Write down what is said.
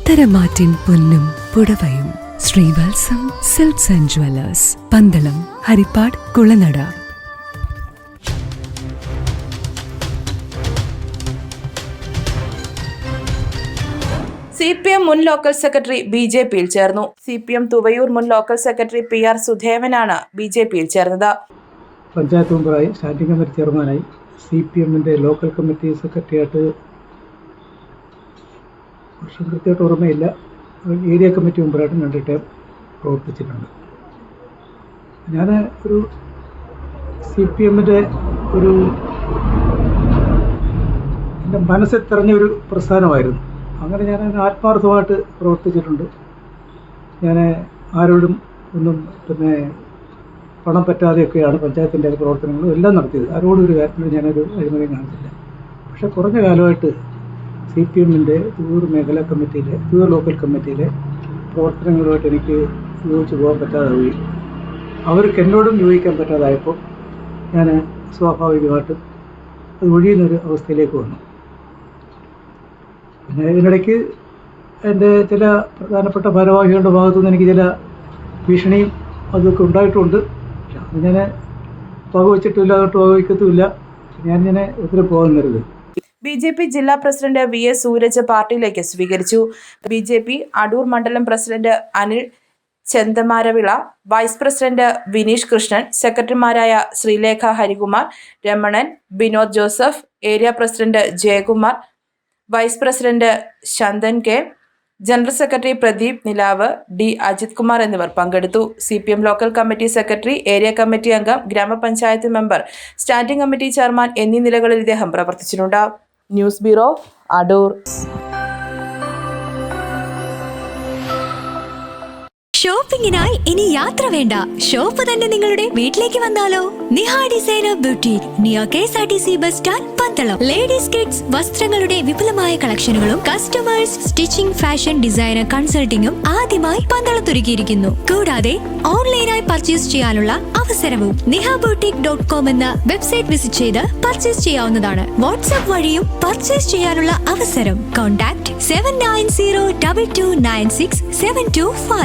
പത്തരമാറ്റിൻ പൊന്നും പുടവയും. Sreevalsam silks and jewellers, Pandalam, Harippad, Kulanada. CPM മുൻ ലോക്കൽ സെക്രട്ടറി BJPയിൽ ചേർന്നു. CPM തുവയൂർ മുൻ ലോക്കൽ സെക്രട്ടറി PR സുധേവനാണ് BJPയിൽ ചേർന്നത്. പഞ്ചായത്ത് മെമ്പറായി, സ്റ്റാൻഡിംഗ് കമ്മിറ്റി ചെയർമാനായി, CPMന്റെ ലോക്കൽ കമ്മിറ്റി സെക്രട്ടറിയായിട്ട് വർഷം കൃത്യമായിട്ട് ഓർമ്മയില്ല, ഏരിയ കമ്മിറ്റി മെമ്പറായിട്ട് 2 ടൈം പ്രവർത്തിച്ചിട്ടുണ്ട്. ഞാൻ ഒരു CPMന്റെ എൻ്റെ മനസ്സിൽ തെരഞ്ഞൊരു പ്രസ്ഥാനമായിരുന്നു. അങ്ങനെ ഞാൻ ആത്മാർത്ഥമായിട്ട് പ്രവർത്തിച്ചിട്ടുണ്ട്. ഞാൻ ആരോടും ഒന്നും പണം പറ്റാതെയൊക്കെയാണ് പഞ്ചായത്തിൻ്റെ പ്രവർത്തനങ്ങളും എല്ലാം നടത്തിയത്. ആരോടും ഒരു കാര്യത്തിലും ഞാനൊരു അഴിമതി കാണിച്ചില്ല. പക്ഷേ കുറഞ്ഞ കാലമായിട്ട് CPMന്റെ തുവൂർ മേഖലാ കമ്മിറ്റിയിലെ, തുവൂർ ലോക്കൽ കമ്മിറ്റിയിലെ പ്രവർത്തനങ്ങളുമായിട്ട് എനിക്ക് യോജിച്ച് പോകാൻ പറ്റാതാവുകയും അവർക്ക് എന്നോടും യോജിക്കാൻ പറ്റാതായപ്പോൾ ഞാൻ സ്വാഭാവികമായിട്ടും അത് ഒഴിയുന്നൊരു അവസ്ഥയിലേക്ക് വന്നു. പിന്നെ ഇതിനിടയ്ക്ക് എൻ്റെ ചില പ്രധാനപ്പെട്ട ഭാരവാഹികളുടെ ഭാഗത്തുനിന്ന് എനിക്ക് ചില ഭീഷണിയും അതൊക്കെ ഉണ്ടായിട്ടുണ്ട്. അത് ഞാൻ വകവച്ചിട്ടില്ല, അതോട്ട് വകവയ്ക്കത്തുമില്ല. ഞാനിങ്ങനെ ഒത്തിരി പോകുന്നരുത്. BJP ജില്ലാ പ്രസിഡന്റ് VS സൂരജ് പാർട്ടിയിലേക്ക് സ്വീകരിച്ചു. BJP അടൂർ മണ്ഡലം president Anil Chenthamaravila, vice president Vineesh Krishnan, സെക്രട്ടറിമാരായ Sreelekha Harikumar, Ramanan, Binod Joseph, area president Jayakumar, vice president Shanthan K, general secretary Pradeep Nilavu, D Ajith Kumar എന്നിവർ പങ്കെടുത്തു. CPM local committee secretary, area committee അംഗം, ഗ്രാമപഞ്ചായത്ത് മെമ്പർ, സ്റ്റാൻഡിംഗ് കമ്മിറ്റി ചെയർമാൻ എന്നീ നിലകളിൽ ഇദ്ദേഹം പ്രവർത്തിച്ചിട്ടുണ്ട്. News bureau, Adoor. ഷോപ്പിംഗിനായി ഇനി യാത്ര വേണ്ട, ഷോപ്പ് തന്നെ നിങ്ങളുടെ വീട്ടിലേക്ക് വന്നാലോ? Niha designer boutique, near KSRTC bus stand, Pandalam. Ladies kids വസ്ത്രങ്ങളുടെ വിപുലമായ കളക്ഷനുകളും കസ്റ്റമേഴ്സ് സ്റ്റിച്ചിങ്, ഫാഷൻ ഡിസൈനർ കൺസൾട്ടിംഗും ആദ്യമായി പന്തളത്തൊരുക്കിയിരിക്കുന്നു. കൂടാതെ ഓൺലൈനായി പർച്ചേസ് ചെയ്യാനുള്ള അവസരവും. nihaboutique.com എന്ന വെബ്സൈറ്റ് വിസിറ്റ് ചെയ്ത് പർച്ചേസ് ചെയ്യാവുന്നതാണ്. വാട്സ്ആപ്പ് വഴിയും പർച്ചേസ് ചെയ്യാനുള്ള അവസരം. കോൺടാക്ട് 7902296725.